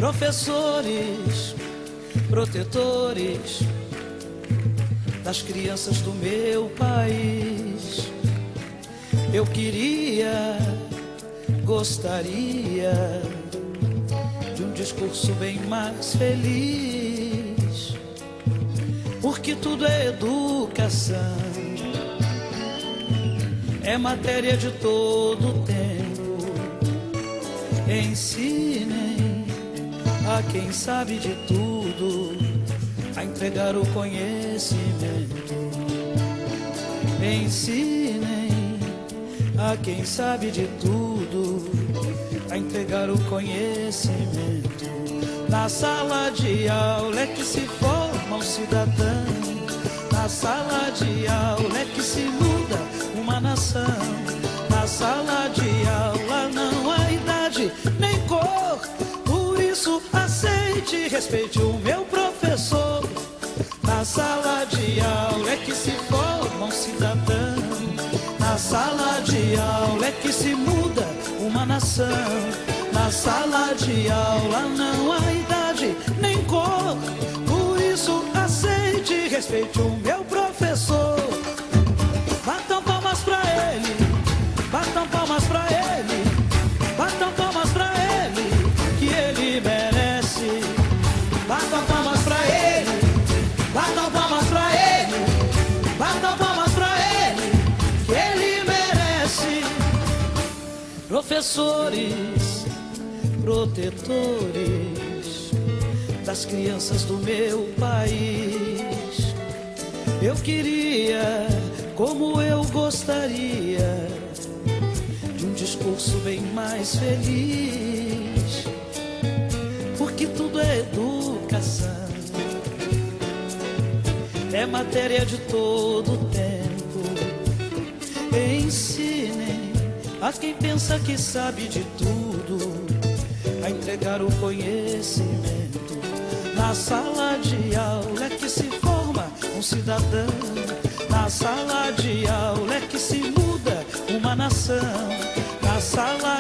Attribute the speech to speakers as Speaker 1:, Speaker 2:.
Speaker 1: Professores, protetores das crianças do meu país, eu queria, gostaria de um discurso bem mais feliz, porque tudo é educação, é matéria de todo tempo. Ensinem a quem sabe de tudo a entregar o conhecimento. Ensinem a quem sabe de tudo a entregar o conhecimento. Na sala de aula é que se forma um cidadão. Na sala de aula é que se muda uma nação. Na sala de aula não há idade nem cor, por isso aceite e respeite o meu professor. Na sala de aula é que se forma um cidadão. Na sala de aula é que se muda uma nação. Na sala de aula não há idade nem cor, por isso aceite e respeite o meu professor. Batam palmas pra ele, batam palmas pra ele, batam palmas pra ele, que ele merece. Batam palmas pra ele, batam palmas pra ele, batam palmas pra ele, que ele merece. Professores, protetores das crianças do meu país, eu queria, como eu gostaria, de um discurso bem mais feliz, porque tudo é educação, é matéria de todo tempo. Ensinem a quem pensa que sabe de tudo a entregar o conhecimento. Na sala de aula é que se forma um cidadão. Na sala de aula é que se muda uma nação. Na sala